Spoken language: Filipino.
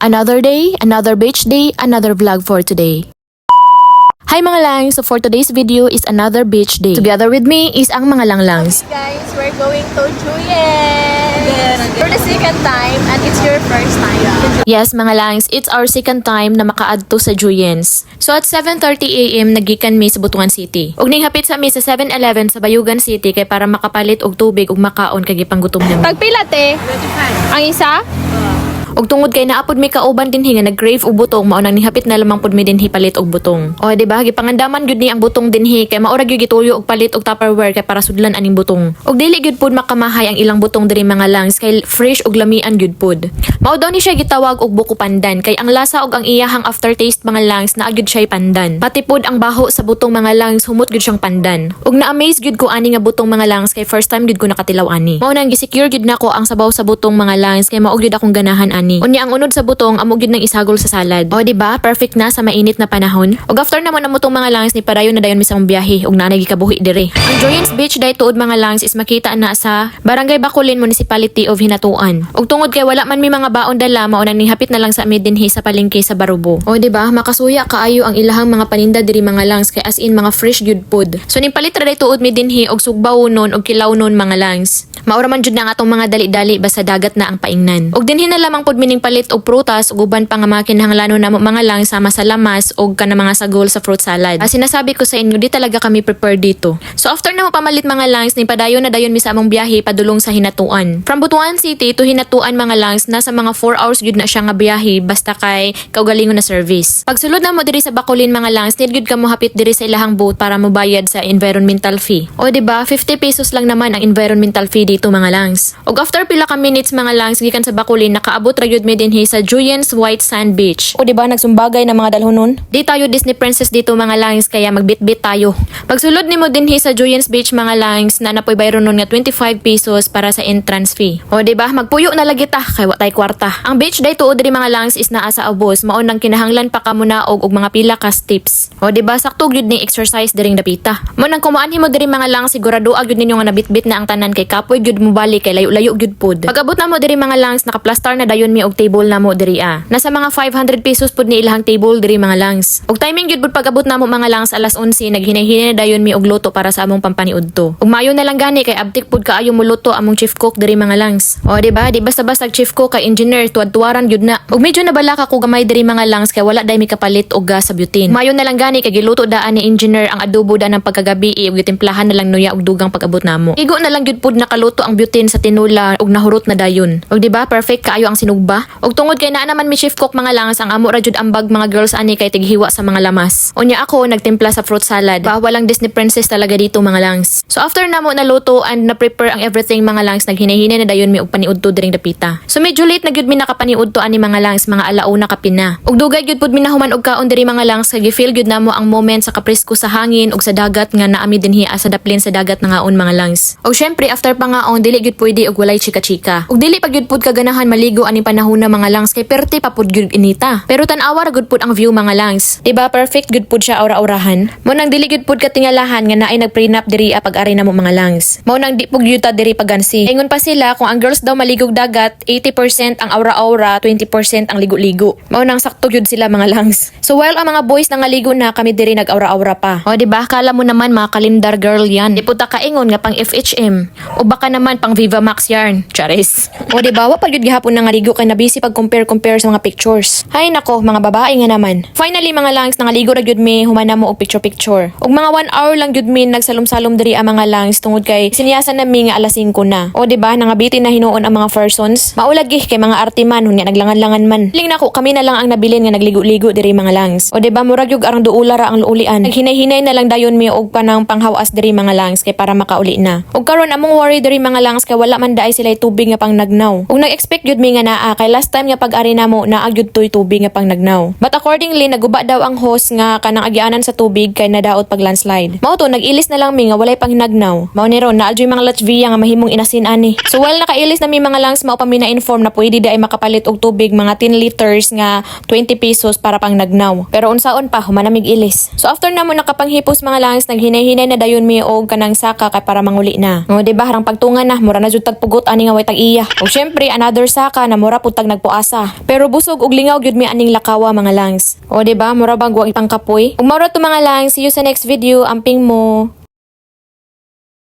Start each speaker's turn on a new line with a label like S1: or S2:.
S1: Another day, another beach day, another vlog for today. Hi mga langs! So for today's video is another beach day. Together with me is ang mga langlangs.
S2: Guys, we're going to Juyen for the second time and it's your first time.
S1: Yes mga langs, it's our second time na makaadto sa Juyens. So at 7:30 AM nagikan mi sa Butuan City. Ug ning hapit sa mi sa 7-Eleven sa Bayugan City kay para makapalit og tubig ug makaon kay gipanggutom nami.
S2: Pagpila te? Ang isa?
S1: Og tungod kay naapod mi kauban dinhi nga nag-crave og butong mao nang nihapit na lamang pud mi dinhi palit og butong. O di ba gipangandaman gyud ni ang butong dinhi kay maura gyud gituyo og palit og Tupperware kay para sudlan aning butong. Og dili gyud pud makamahay ang ilang butong diri mga langs kay fresh og lamian gyud pud. Mao daw ni siya gitawag og buko pandan kay ang lasa og ang iyahang aftertaste mga langs naa gyud siya pandan. Pati pud ang baho sa butong mga langs humot gyud siyang pandan. Og na-amaze gyud ko ani nga butong mga langs kay first time gyud ko nakatilaw ani. Mao nang gisecure gyud nako ang sabaw sa butong mga langs kay mao gyud akong ganahan ani. Unya ang unod sa butong amo gyud nang isagol sa salad. O di ba? Perfect na sa mainit na panahon. Og after naman amo tong mga langs ni padayon na dayon mi sa mong biyahe og naanay gikabuhi dire. Ang Juyens Beach day tuod mga langs is makita na sa Barangay Bacolin Municipality of Hinatuan. Og tungod kay wala man mi mga baon dala mao nang nihapit na lang sa amin dinhi sa palengke sa Barubo. O di ba? Makasuya kaayo ang ilahang mga paninda diri mga langs kay as in mga fresh gyud pod. So ning palit ra day tuod mi dinhi og sugbawon og kilawnon mga langs. Maura man jud na nga atong mga dali-dali basta dagat na ang paingnan. Og dinhi na lamang pod mining palit og prutas ug uban pa nga makinahanglanon namo mga lang sama sa lamas og kana mga sagol sa fruit salad. Sinasabi ko sa inyo di talaga kami prepared dito. So after na mo pamalit mga langs ni padayon na dayon mi sa among biyahe padulong sa Hinatuan. From Butuan City to Hinatuan mga langs nasa mga 4 hours gyud na siya nga biyahe basta kay kaugalingon na service. Pagsulod na mo diri sa Bacolin mga langs need gyud ka mo hapit diri sa ilahang boat para mo bayad sa environmental fee. O di ba 50 pesos lang naman ang environmental fee dito mga langs. Og after pila ka minutes mga langs gikan sa Bacolin nakaabot ra gyud mi dinhi sa Juyens White Sand Beach. O di ba nagsumbagay na mga dalhonon? Di tayo Disney princess dito mga langs kaya magbitbit tayo. Pagsulod nimo dinhi sa Juyens Beach mga langs na napoy bayron nun nga 25 pesos para sa entrance fee. O di ba magpuyo na lagi ta kay wa tay kwarta. Ang beach day tuod diri mga langs is naa sa ubos mao nang kinahanglan pa ka muna og mga pila ka steps. O di ba sakto gyud ning exercise diring dapita. Mo nang kumaan himo diri mga langs sigurado gyud ninyo nga nabitbit na ang tanan kay kapoy gyud mo balik kay layo-layo gyud pod. Pag-abot na mo diri mga langs nakaplastar na dayon mi og table na mo diri a. Nasa mga 500 pesos pud ni ilahang table diri mga langs. Og timing gyud pud pag-abot na mo mga langs alas 11 naghinay-hinay na dayon mi og luto para sa among pampaniudto. Ug mayo na lang gani kay abtik pud kaayo mo luto among chief cook diri mga langs. O di ba di basta-basta chief cook kay engineer tuwad-tuwaran gyud na. Ug medyo nabalaka ko gamay diri mga langs kay wala day mi kapalit og gas sa butane. Mayo na lang gani kay giluto daan ni engineer ang adobo daan ng pagkagabi ug gitimplahan na lang nuya og dugang pag-abot namo. Igo na lang gyud pud nakaluto ang butane sa tinula og nahurot na dayon. Og di ba perfect kaayo ang sinugba. Og tungod kay naa naman mi chief cook mga langs ang amo ra jud ambag mga girls ani kay tighiwa sa mga lamas. Unya ako nagtimpla sa fruit salad. Ba walang Disney princess talaga dito mga langs. So after namo naluto and na prepare ang everything mga langs naghinay-hinay na dayon mi og paniudto diring dapita. So medyo late na gyud mi nakapaniudto ani mga langs mga alauna kapina. Og dugay gyud pud mi nahuman og kaon diri mga langs kay gi-feel gyud namo ang moment sa kapresko sa hangin og sa dagat nga naami dinhi sa daplin sa dagat na ngaon mga langs. Og syempre after pangaon dili gyud pwede og walay chika-chika. Og dili pa gyud pud kaganahan maligo ani panahon na mga langs kay perti pa pud gyud inita. Pero tan-awa ra gyud pud ang view mga langs. Diba perfect gyud pud siya aura-aurahan. Mo nang dili gyud pud katingalahan nga naay nag-prenup diri pag-ari na mo mga langs. Mo nang di pud gyud ta diri pagansi. Ingon pa sila kung ang girls daw maligog dagat 80% ang aura-aura, 20% ang ligo-ligo. Mo nang sakto gyud sila mga langs. So while ang mga boys nangaligo na kami diri nag-aura-aura pa. O diba kala mo naman mga kalendar girl yan. Di pud ta kaingon nga pang FHM o baka naman pang Viva Max yarn. Charis. O diba wa pa gyud gihapon nangaligo kay nabisi pag compare sa mga pictures. Hay nako mga babae nga naman. Finally mga langs nangaligo ra gyud mi humana mo og picture. Og mga 1 hour lang gyud mi nagsalom-salom diri ang mga langs tungod kay siniyasan na mi nga alas 5 na. O diba nangabitin na hinuon ang mga persons. Maulagi kay mga artiman hunya naglangan-langan man. Ling nako kami na lang ang nabilin nga nagligo-ligo diri mga langs. O diba murag gyud arang duula ra ang luulian. Naghinay-hinay na lang dayon mi og panang panghawas diri mga langs kay para makauli na. Og karon among worry diri mga langs kay wala man daay sila tubig nga pang nagnaw. Og nag-expect gyud mi nga naa kay last time nga pag-ari namo naa gyud toy tubig nga pang nagnaw. But accordingly naguba daw ang host nga kanang agyanan sa tubig kay nadaot pag landslide. Mao to nag-ilis na lang mi nga walay pang hinagnaw. Mao ni ron naa gyud mga latvia nga mahimong inasin ani. So while nakailis na mi mga langs mao pa mi na inform na pwede daay makapalit og tubig mga 10 liters nga 20 pesos para pang nagnaw. Pero unsaon pa humanamig ilis. So after namo nakapanghipos mga langs naghinay-hinay na dayon mi og kanang saka kay para manguli na. O di ba harang pagtungan na mura na jud tagpugot ani nga way tag iya. Og syempre another saka na mura ra pud tag nagpuasa. Pero busog ug lingaw gyud mi aning lakawa mga langs. O di ba, mura bang wa ipangkapoy? Ug mura to mga langs, see you sa next video. Amping mo.